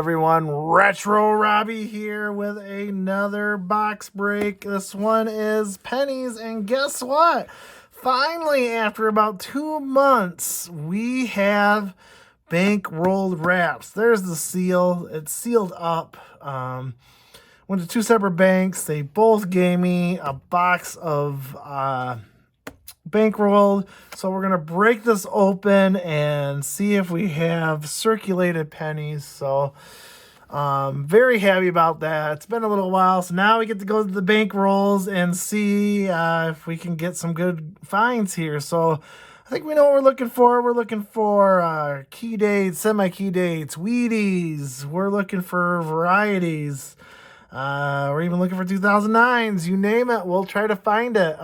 everyone, Retro Robbie here with another box break. This one is pennies, and guess what? Finally, after about 2 months, we have bank rolled wraps. There's the seal. It's sealed up. Went to 2 separate banks. They both gave me a box of bankrolled. So we're gonna break this open and see if we have circulated pennies. So very happy about that. It's been a little while, so now we get to go to the bank rolls and see if we can get some good finds here. So I think we know what we're looking for. We're looking for key dates, semi-key dates, Wheaties. We're looking for varieties. We're even looking for 2009s. You name it, we'll try to find it.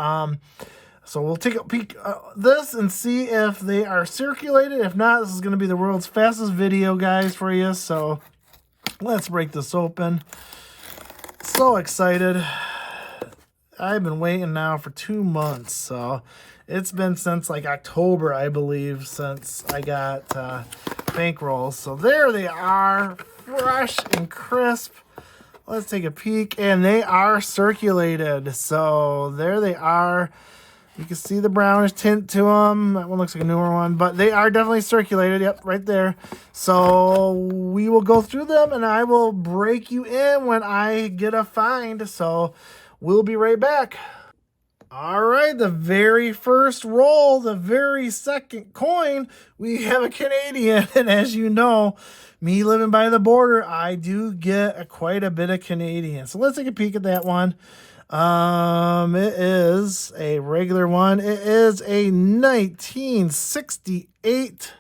So we'll take a peek at this and see if they are circulated. If not, this is going to be the world's fastest video, guys, for you. So let's break this open. So excited. I've been waiting now for 2 months. So it's been since like October, I believe, since I got bankrolls. So there they are, fresh and crisp. Let's take a peek, and they are circulated. So there they are. You can see the brownish tint to them. That one looks like a newer one, but they are definitely circulated. Yep, right there. So we will go through them, and I will break you in when I get a find. So we'll be right back. All right, the very first roll, the very second coin, we have a Canadian. And as you know, me living by the border, I do get quite a bit of Canadian. So let's take a peek at that one. It is a regular one. It is a 1968.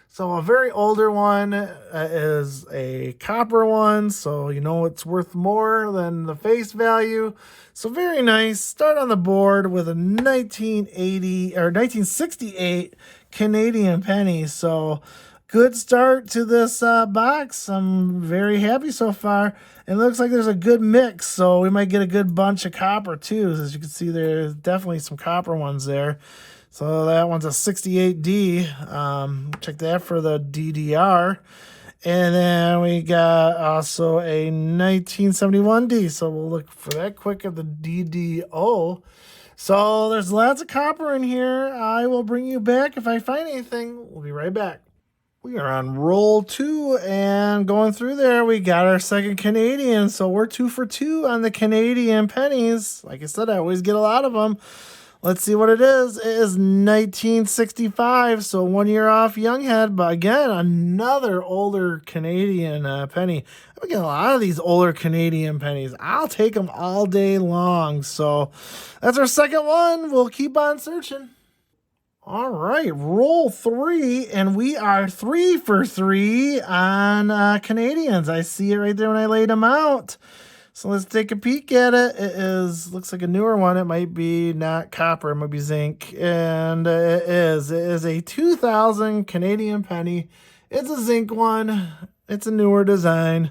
So a very older one. Is a copper one. So you know it's worth more than the face value. So very nice. Start on the board with a 1980 or 1968 Canadian penny. So good start to this box. I'm very happy so far. It looks like there's a good mix, so we might get a good bunch of copper too. As you can see, there's definitely some copper ones there. So that one's a 68D. Check that for the DDR. And then we got also a 1971D. So we'll look for that quick at the DDO. So there's lots of copper in here. I will bring you back if I find anything. We'll be right back. We are on roll 2, and going through there, we got our second Canadian. So we're 2 for 2 on the Canadian pennies. Like I said, I always get a lot of them. Let's see what it is. It is 1965, so 1 year off Younghead. But again, another older Canadian penny. I'm getting a lot of these older Canadian pennies. I'll take them all day long. So that's our second one. We'll keep on searching. All right, roll 3, and we are 3 for 3 on Canadians. I see it right there when I laid them out. So let's take a peek at it. It looks like a newer one. It might be not copper, it might be zinc, and it is. It is a 2000 Canadian penny. It's a zinc one. It's a newer design.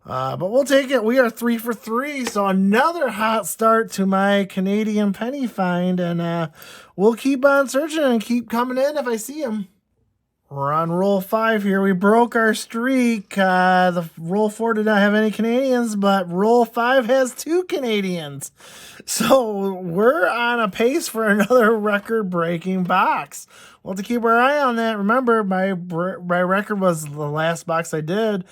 But we'll take it. We are 3 for 3. So another hot start to my Canadian penny find. And we'll keep on searching and keep coming in if I see them. We're on roll 5 here. We broke our streak. The roll 4 did not have any Canadians, but roll 5 has 2 Canadians. So we're on a pace for another record-breaking box. We'll have to keep our eye on that. Remember, my record was the last box I did,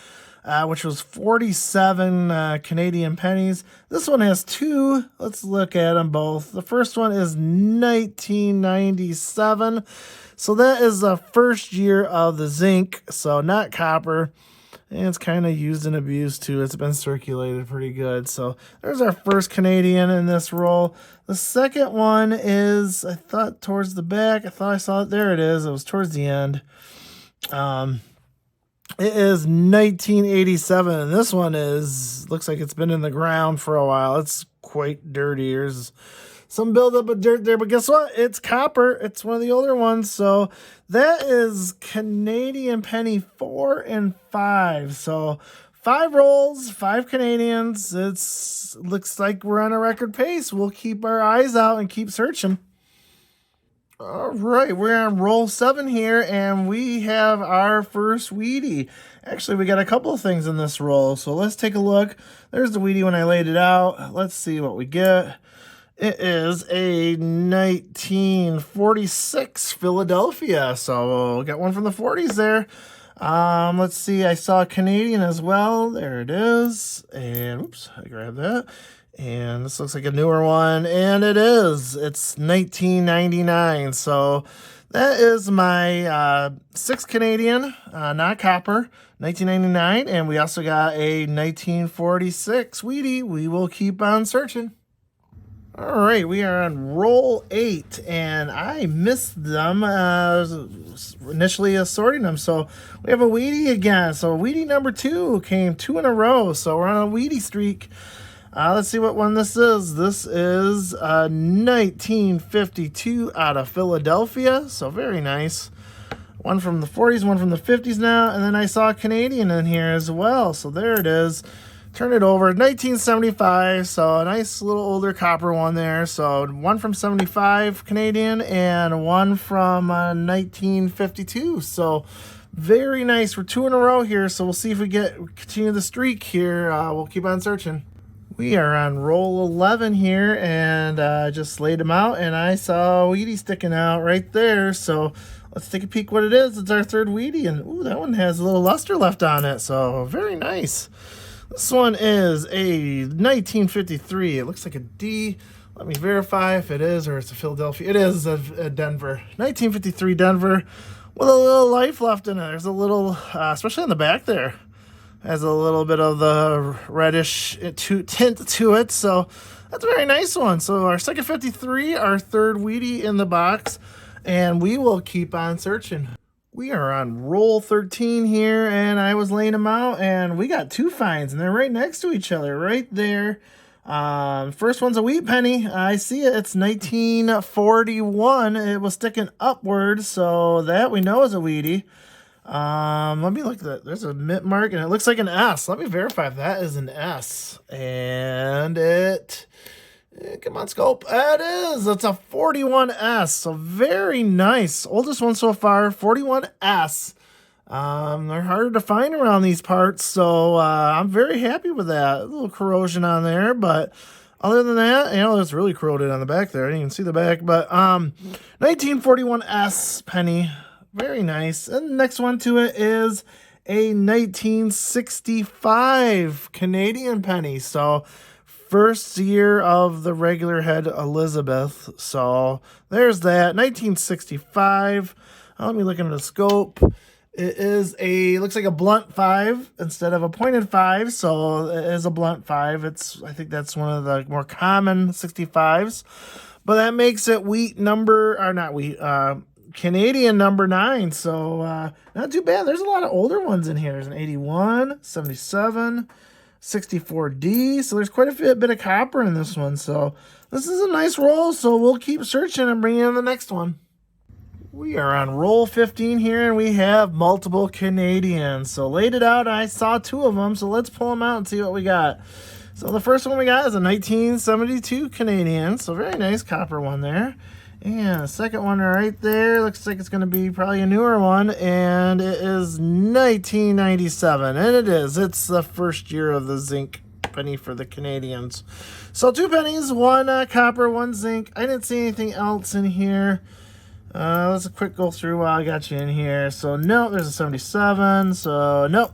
which was 47 Canadian pennies. This one has 2. Let's look at them both. The first one is 1997. So that is the first year of the zinc, so not copper. And it's kind of used and abused too. It's been circulated pretty good. So there's our first Canadian in this roll. The second one is, I thought towards the back. I thought I saw it. There it is. It was towards the end. It is 1987, and this one looks like it's been in the ground for a while. It's quite dirty. There's some buildup of dirt there, but guess what? It's copper. It's one of the older ones. So that is Canadian penny 4 and 5. So 5 rolls, 5 Canadians. Looks like we're on a record pace. We'll keep our eyes out and keep searching. All right, we're on roll 7 here, and we have our first Wheatie. Actually, we got a couple of things in this roll, so let's take a look. There's the Wheatie when I laid it out. Let's see what we get. It is a 1946 Philadelphia, so got one from the 40s there. Let's see, I saw a Canadian as well. There it is. And oops, I grabbed that. And this looks like a newer one, and it is. It's 1999. So that is my 6th Canadian, not copper, 1999. And we also got a 1946 Wheatie. We will keep on searching. All right, we are on roll 8, and I missed them initially assorting them. So we have a Wheatie again. So Wheatie number 2 came 2 in a row. So we're on a Wheatie streak. Let's see what one this is. This is 1952 out of Philadelphia. So very nice. One from the 40s, one from the 50s now. And then I saw a Canadian in here as well. So there it is. Turn it over, 1975, so a nice little older copper one there. So one from 75 Canadian and one from 1952. So very nice. We're 2 in a row here, so we'll see if we continue the streak here. We'll keep on searching. We are on roll 11 here, and I just laid them out, and I saw a Wheatie sticking out right there. So let's take a peek what it is. It's our 3rd Wheatie, and ooh, that one has a little luster left on it, so very nice. This one is a 1953. It looks like a D. Let me verify if it is or it's a Philadelphia. It is a Denver. 1953 Denver with a little life left in it. There's a little, especially on the back there, has a little bit of the reddish tint to it. So that's a very nice one. So our 2nd 53, our 3rd Wheatie in the box, and we will keep on searching. We are on roll 13 here, and I was laying them out, and we got 2 finds, and they're right next to each other, right there. First one's a wheat penny. I see it. It's 1941. It was sticking upward, so that we know is a Wheatie. Let me look at that. There's a mint mark, and it looks like an S. Let me verify if that is an S. And come on, scope. It is. It's a 41S. So very nice. Oldest one so far, 41S. They're harder to find around these parts, so I'm very happy with that. A little corrosion on there, but other than that, it's really corroded on the back there. I didn't even see the back, but 1941S penny. Very nice. And the next one to it is a 1965 Canadian penny. So first year of the regular head Elizabeth. So there's that. 1965. Let me look into the scope. It is looks like a blunt 5 instead of a pointed 5. So it is a blunt 5. I think that's one of the more common 65s. But that makes it Canadian number 9. So not too bad. There's a lot of older ones in here. There's an 81, 77, 64D. So there's quite a bit of copper in this one. So this is a nice roll. So we'll keep searching and bring in the next one. We are on roll 15 here, and we have multiple Canadians. So laid it out. I saw 2 of them. So let's pull them out and see what we got. So the first one we got is a 1972 Canadian. So very nice copper one there. And the second one right there looks like it's going to be probably a newer one, and it is 1997, and it is. It's the first year of the zinc penny for the Canadians. So 2 pennies, 1 copper, 1 zinc. I didn't see anything else in here. Let's a quick go through while I got you in here. So no, there's a 77. So nope.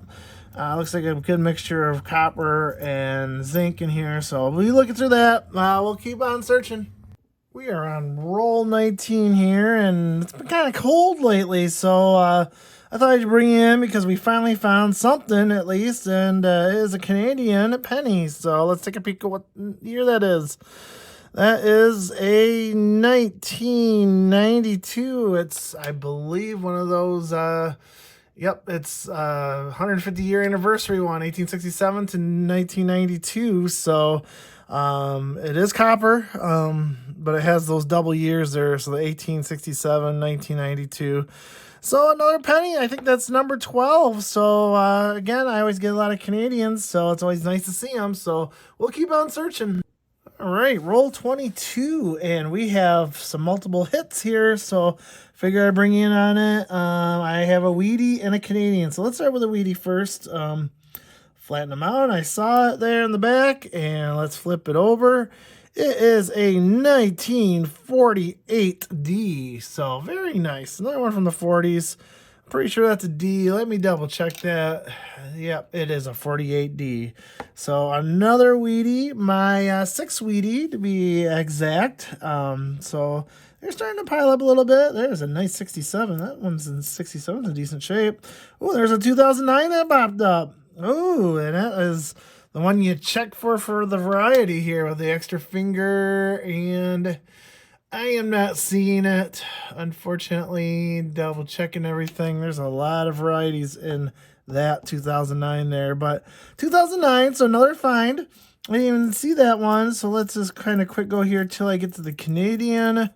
Looks like a good mixture of copper and zinc in here. So we'll be looking through that. We'll keep on searching. We are on roll 19 here, and it's been kind of cold lately, so I thought I'd bring you in because we finally found something at least, and it is a Canadian penny. So let's take a peek at what year that is. That is a 1992. It's, I believe, one of those, it's 150-year anniversary one, 1867 to 1992. So it is copper, but it has those double years there. So the 1867, 1992. So another penny. I think that's number 12. So again, I always get a lot of Canadians, so it's always nice to see them. So we'll keep on searching. All right, roll 22, and we have some multiple hits here, so figure I bring in on it. I have a Wheatie and a Canadian, so let's start with a Wheatie first. Flatten them out. I saw it there in the back, and let's flip it over. It is a 1948D, so very nice. Another one from the 40s. Pretty sure that's a D. Let me double check that. Yep, it is a 48D. So another Wheatie, my sixth Wheatie to be exact. So they're starting to pile up a little bit. There's a nice 67. That one's in 67, in decent shape. Oh, there's a 2009 that popped up. Oh, and that is the one you check for the variety here with the extra finger, and I am not seeing it, unfortunately. Double checking everything. There's a lot of varieties in that 2009 there, but 2009, so another find. I didn't even see that one, so let's just kind of quick go here till I get to the Canadian.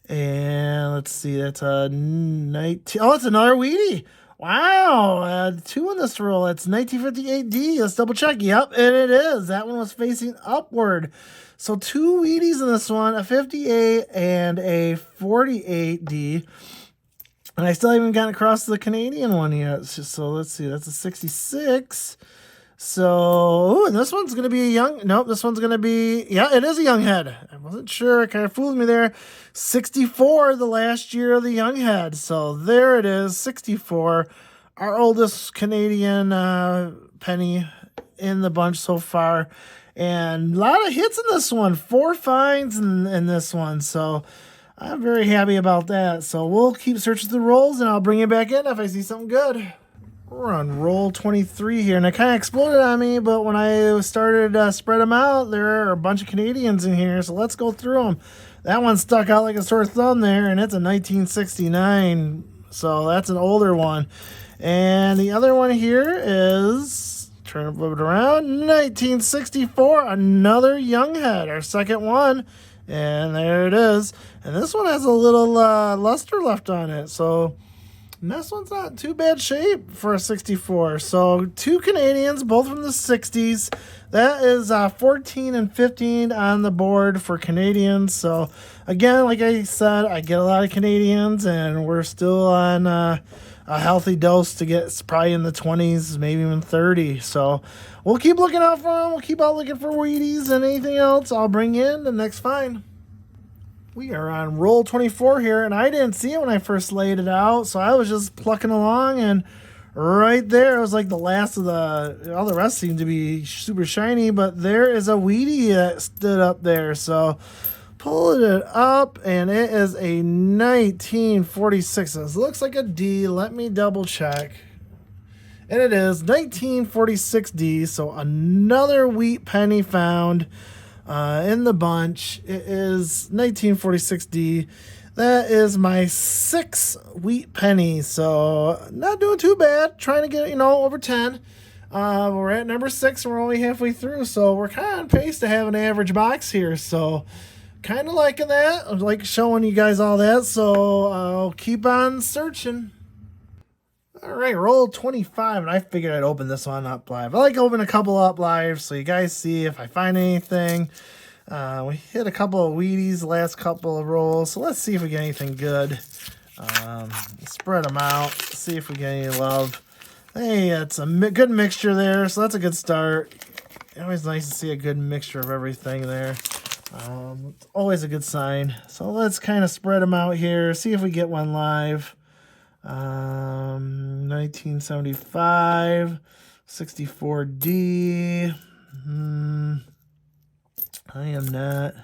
And let's see, that's a 19. Oh, it's another Wheatie. Wow, 2 in this roll. It's 1958D. Let's double check. Yep, and it is. That one was facing upward. So 2 Wheaties in this one, a 58 and a 48D. And I still haven't gotten across the Canadian one yet. So let's see, that's a 66. So, ooh, and this one's going to be a young, nope, this one's going to be, yeah, it is a young head. I wasn't sure, it kind of fooled me there. 64, the last year of the young head. So there it is, 64. Our oldest Canadian penny in the bunch so far. And a lot of hits in this one, 4 finds in this one. So I'm very happy about that. So we'll keep searching the rolls, and I'll bring you back in if I see something good. We're on roll 23 here, and it kind of exploded on me, but when I started spread them out, there are a bunch of Canadians in here, so let's go through them. That one stuck out like a sore thumb there, and it's a 1969, so that's an older one. And the other one here is, turn it around, 1964, another young head, our second one, and there it is. And this one has a little luster left on it, so and this one's not in too bad shape for a 64. So 2 Canadians, both from the 60s. That is 14 and 15 on the board for Canadians. So again, like I said, I get a lot of Canadians, and we're still on a healthy dose to get probably in the 20s, maybe even 30. So we'll keep looking out for them. We'll keep out looking for Wheaties and anything else. I'll bring in the next find. We are on roll 24 here, and I didn't see it when I first laid it out, so I was just plucking along, and right there, it was like the last of all the rest seemed to be super shiny, but there is a Wheatie that stood up there, so pulling it up, and it is a 1946. This looks like a D. Let me double check. And it is 1946D, so another wheat penny found in the bunch. It is 1946D. That is my 6th wheat penny, so not doing too bad. Trying to get, over 10. We're at number 6, and we're only halfway through, so we're kind of on pace to have an average box here, so kind of liking that. I like showing you guys all that, so I'll keep on searching. All right, roll 25, and I figured I'd open this one up live. I like to open a couple up live so you guys see if I find anything. We hit a couple of Wheaties the last couple of rolls, so let's see if we get anything good. Spread them out, see if we get any love. Hey, it's a good mixture there, so that's a good start. Always nice to see a good mixture of everything there. It's always a good sign. So let's kind of spread them out here, see if we get one live. 1975, 64D. I am not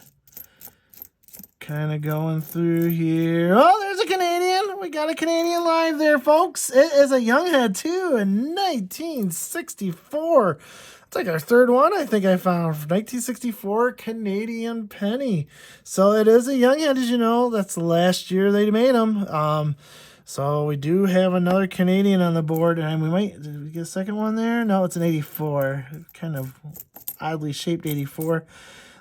kind of going through here. Oh, there's a Canadian. We got a Canadian live there, folks. It is a young head, too, in 1964. It's like our 3rd one I think I found. 1964 Canadian penny. So it is a young head, as you know. That's the last year they made them. So we do have another Canadian on the board, and did we get a second one there? No, it's an 84. Kind of oddly shaped 84.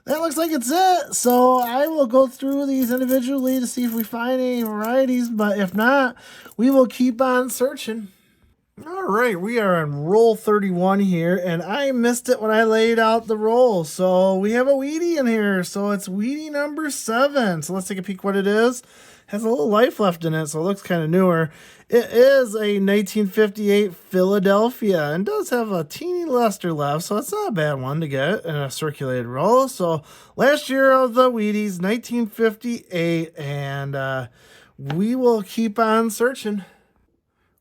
That looks like it's it. So I will go through these individually to see if we find any varieties, but if not, we will keep on searching. All right, we are on roll 31 here, and I missed it when I laid out the roll. So we have a Wheatie in here. So it's Wheatie number 7. So let's take a peek what it is. Has a little life left in it, so it looks kind of newer. It is a 1958 Philadelphia and does have a teeny luster left, so it's not a bad one to get in a circulated roll. So last year of the Wheaties, 1958, and we will keep on searching.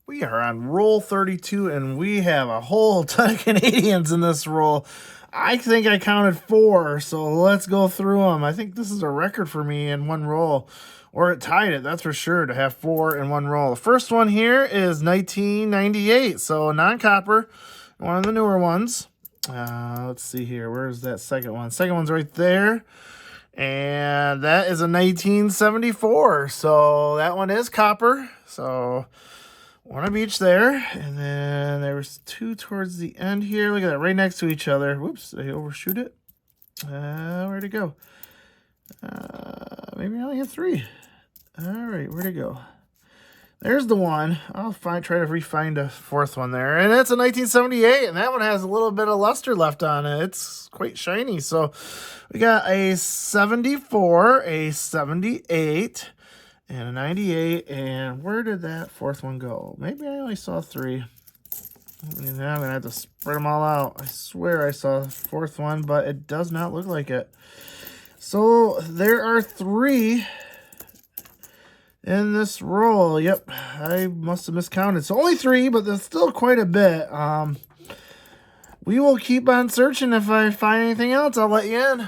We are on roll 32, and we have a whole ton of Canadians in this roll. I think I counted 4, so let's go through them. I think this is a record for me in one roll, or it tied it, that's for sure, to have 4 in one roll. The first one here is 1998, so non-copper, one of the newer ones. Let's see here. Where's that second one? Second one's right there. And that is a 1974, so that one is copper. So one of each there, and then there was 2 towards the end here. Look at that, right next to each other. Whoops, did I overshoot it? Where'd it go? Maybe I only have 3. All right, where'd it go? There's the one. I'll try to re-find a 4th one there. And it's a 1978, and that one has a little bit of luster left on it. It's quite shiny. So we got a 74, a 78, and a 98, and where did that 4th one go? Maybe I only saw 3. I'm going to have to spread them all out. I swear I saw the 4th one, but it does not look like it. So there are 3 in this roll. Yep, I must have miscounted. So only 3, but there's still quite a bit. We will keep on searching. If I find anything else, I'll let you in.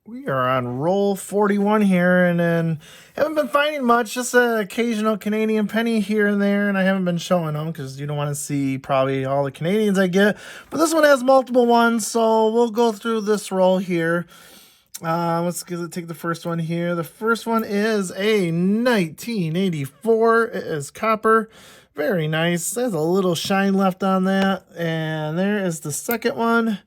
We are on roll 41 here, and then haven't been finding much, just an occasional Canadian penny here and there, and I haven't been showing them because you don't want to see probably all the Canadians I get. But this one has multiple ones, so we'll go through this roll here. Let's take the first one here. The first one is a 1984. It is copper. Very nice. There's a little shine left on that. And there is the second one.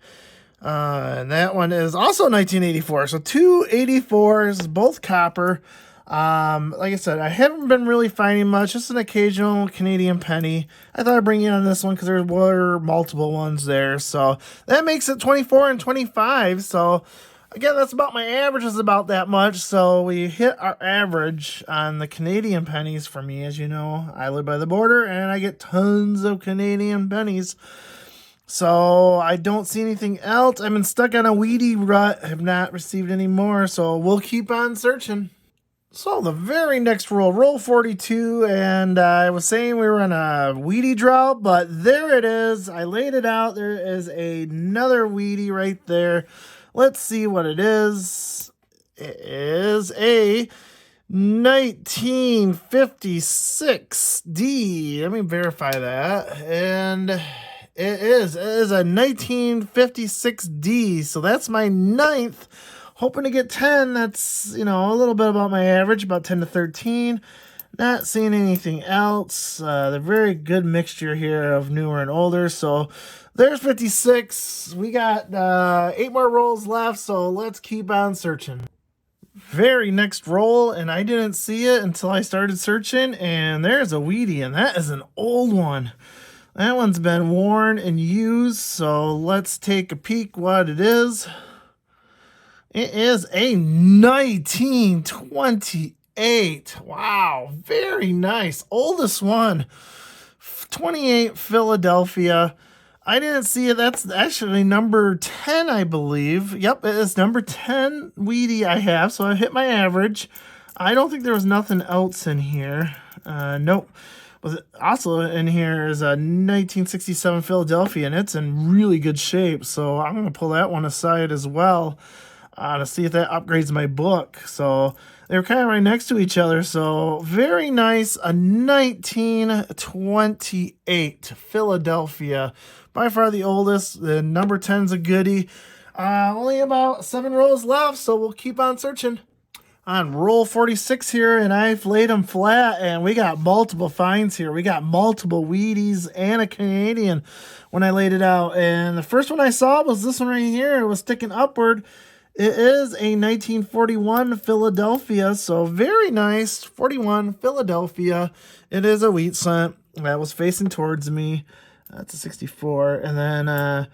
And that one is also 1984. So 2 84s, both copper. Like I said, I haven't been really finding much, just an occasional Canadian penny. I thought I'd bring you on this one because there were multiple ones there. So that makes it 24 and 25. So again, that's about my average is about that much. So we hit our average on the Canadian pennies for me. As you know, I live by the border and I get tons of Canadian pennies. So I don't see anything else. I've been stuck on a Wheatie rut. I have not received any more. So we'll keep on searching. So the very next roll, roll 42, and I was saying we were on a Wheatie drought, but there it is. I laid it out. There is another Wheatie right there. Let's see what it is. It is a 1956D. Let me verify that. And it is a 1956D. So that's my 9th. Hoping to get 10. That's, a little bit about my average, about 10 to 13. Not seeing anything else. They're very good mixture here of newer and older. So there's 56. We got 8 more rolls left, so let's keep on searching. Very next roll, and I didn't see it until I started searching, and there's a Wheatie, and that is an old one. That one's been worn and used, so let's take a peek what it is. It is a 1928. Wow, very nice. Oldest one. 28 Philadelphia. I didn't see it. That's actually number 10, I believe. Yep, it is number 10 Wheatie I have, so I hit my average. I don't think there was nothing else in here. Nope. But also in here is a 1967 Philadelphia, and it's in really good shape. So I'm going to pull that one aside as well to see if that upgrades my book. So they're kind of right next to each other. So very nice. A 1928 Philadelphia. By far the oldest. The number 10's a goodie. Only about 7 rolls left, so we'll keep on searching. On roll 46 here, and I've laid them flat, and we got multiple finds here. We got multiple Wheaties and a Canadian when I laid it out. And the first one I saw was this one right here. It was sticking upward. It is a 1941 Philadelphia, so very nice. 41 Philadelphia. It is a wheat cent. That was facing towards me. That's a 64. And then a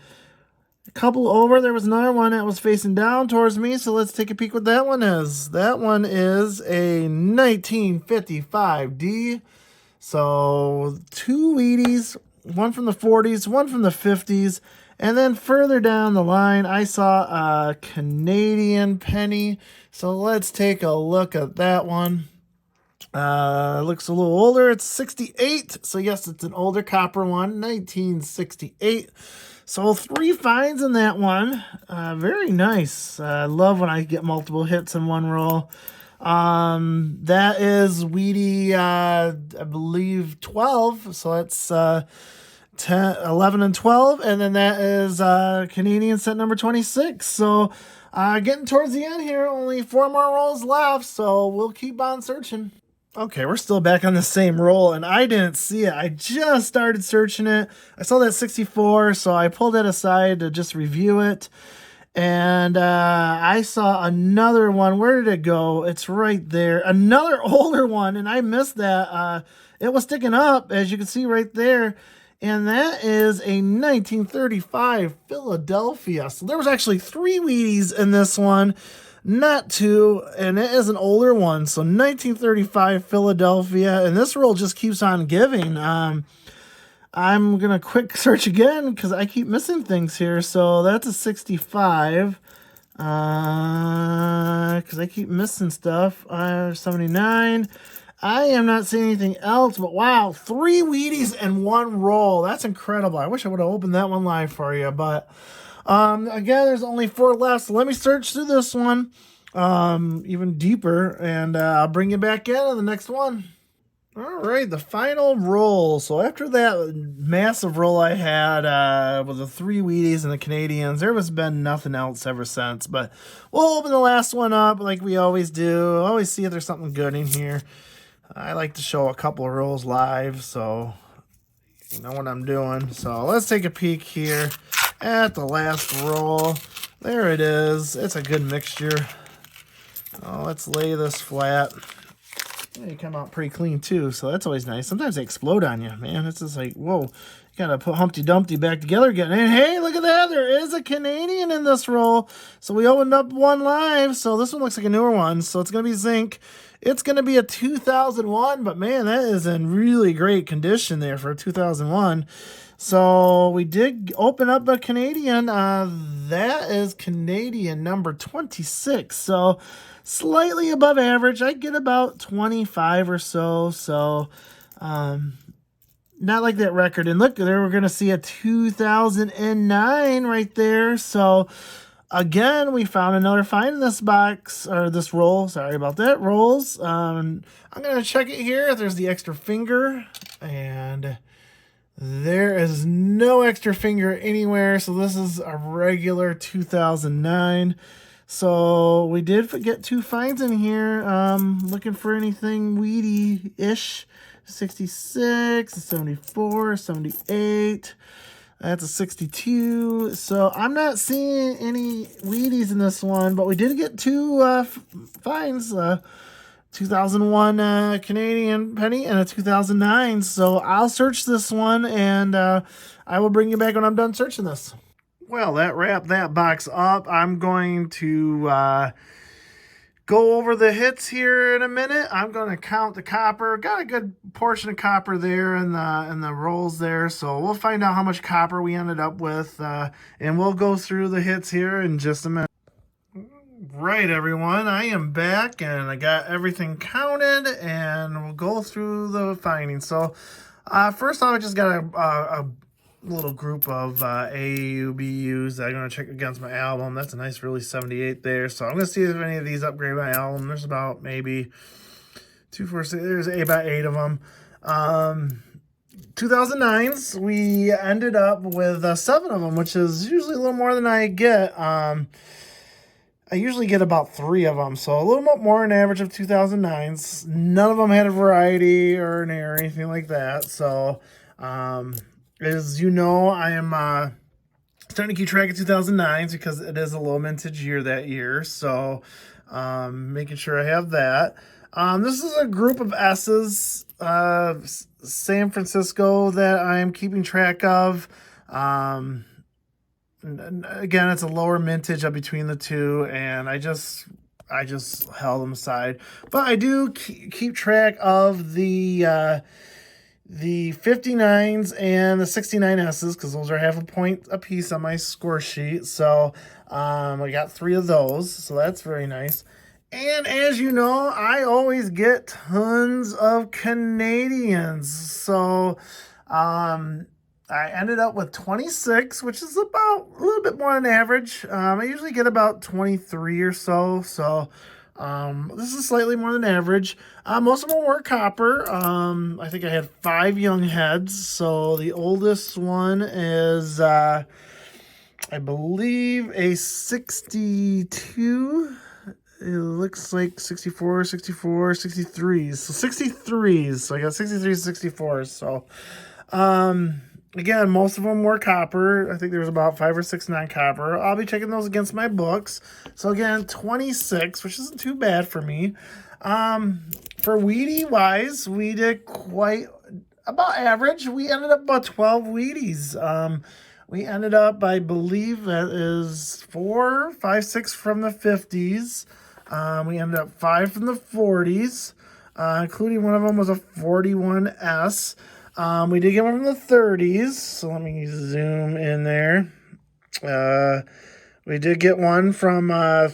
couple over, there was another one that was facing down towards me. So let's take a peek what that one is. That one is a 1955D. So 2 Wheaties, one from the 40s, one from the 50s. And then further down the line, I saw a Canadian penny. So let's take a look at that one. Looks a little older. It's 68. So yes, it's an older copper one, 1968. So 3 finds in that one. Very nice. I love when I get multiple hits in one roll. That is Wheatie, I believe 12. So that's 10, 11 and 12. And then that is Canadian set number 26. So getting towards the end here, only 4 more rolls left. So we'll keep on searching. Okay, we're still back on the same roll, and I didn't see it. I just started searching it. I saw that 64, so I pulled it aside to just review it. And I saw another one. Where did it go? It's right there. Another older one, and I missed that. It was sticking up, as you can see right there. And that is a 1935 Philadelphia. So there was actually 3 Wheaties in this one. Not 2, and it is an older one. So 1935 Philadelphia, and this roll just keeps on giving. I'm going to quick search again because I keep missing things here. So that's a 65 because I keep missing stuff. 79. I am not seeing anything else, but wow, 3 Wheaties and 1 roll. That's incredible. I wish I would have opened that one live for you, but again, there's only 4 left, so let me search through this one even deeper, and I'll bring you back in on the next one. All right, the final roll. So after that massive roll I had with the 3 Wheaties and the Canadians, there has been nothing else ever since. But we'll open the last one up like we always do. Always see if there's something good in here. I like to show a couple of rolls live, so you know what I'm doing. So let's take a peek here at the last roll. There it is. It's a good mixture. Let's lay this flat. They come out pretty clean too, so that's always nice. Sometimes they explode on you, man. It's just like, whoa, you gotta put Humpty Dumpty back together again. And hey, look at that, there is a Canadian in this roll. So we opened up one live, so this one looks like a newer one. So it's gonna be zinc. It's gonna be a 2001, but man, that is in really great condition there for a 2001. So we did open up a Canadian. That is Canadian number 26. So slightly above average. I get about 25 or so. So not like that record. And look, there we're going to see a 2009 right there. So again, we found another find in this box, or this roll. Sorry about that. Rolls. I'm going to check it here if there's the extra finger. And there is no extra finger anywhere, so this is a regular 2009. So we did get 2 finds in here. Looking for anything Wheatie-ish. 66, 74, 78. That's a 62. So I'm not seeing any Wheaties in this one, but we did get 2 finds. 2001 Canadian penny and a 2009. So I'll search this one, and I will bring you back when I'm done searching this. Well, that wrapped that box up. I'm going to go over the hits here in a minute. I'm going to count the copper. Got a good portion of copper there in the rolls there. So we'll find out how much copper we ended up with, and we'll go through the hits here in just a minute. Right, everyone, I am back, and I got everything counted, and we'll go through the findings. So first off, I just got a little group of AUBUs that I'm going to check against my album. That's a nice release 78 there. So I'm going to see if any of these upgrade my album. There's about maybe 2, 4, 6, there's about 8 of them. 2009s, we ended up with 7 of them, which is usually a little more than I get. I usually get about 3 of them, so a little bit more an average of 2009s. None of them had a variety or an air or anything like that. So, as you know, I am starting to keep track of 2009s because it is a low mintage year that year. So, making sure I have that. This is a group of S's. San Francisco that I'm keeping track of. Um, Again, it's a lower mintage of between the two, and I just held them aside. But I do keep track of the 59s and the 69s because those are half a point a piece on my score sheet. So I got 3 of those, so that's very nice. And as you know, I always get tons of Canadians. So I ended up with 26, which is about a little bit more than average. I usually get about 23 or so. So this is slightly more than average. Most of them were copper. I think I had 5 young heads. So the oldest one is, I believe, a 62. It looks like 64, 64, 63s. So 63s. So I got 63s, 64s. So, again, most of them were copper. I think there was about 5 or 6 non-copper. I'll be checking those against my books. So again, 26, which isn't too bad for me. For Wheatie wise, we did quite about average. We ended up about 12 Wheaties. We ended up, I believe that is 4, 5, 6 from the 50s. We ended up 5 from the 40s, including one of them was a 41S. We did get one from the 30s, so let me zoom in there. We did get one from, I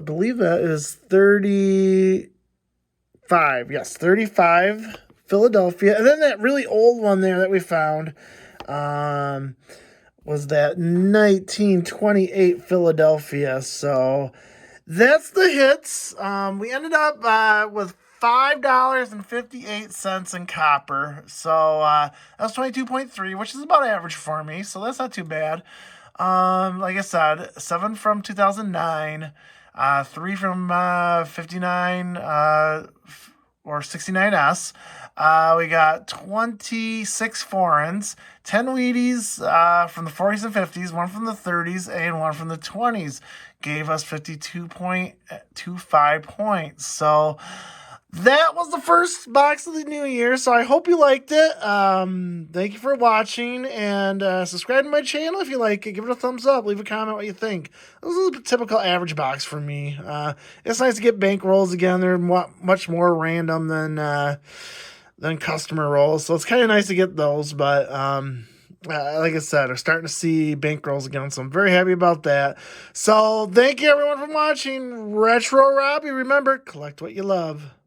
believe that is 35. Yes, 35 Philadelphia. And then that really old one there that we found was that 1928 Philadelphia. So that's the hits. We ended up with $5.58 in copper. So that was 22.3, which is about average for me. So that's not too bad. Like I said, 7 from 2009, 3 from 59 or 69S. We got 26 foreigns, 10 Wheaties from the 40s and 50s, 1 from the 30s, and 1 from the 20s. Gave us 52.25 points. So that was the first box of the new year. So I hope you liked it. Thank you for watching, and subscribe to my channel if you like it. Give it a thumbs up. Leave a comment what you think. This is a typical average box for me. It's nice to get bank rolls again. They're much more random than customer rolls, so it's kind of nice to get those. But like I said, I'm starting to see bank rolls again, so I'm very happy about that. So thank you everyone for watching. Retro Robbie, remember, collect what you love.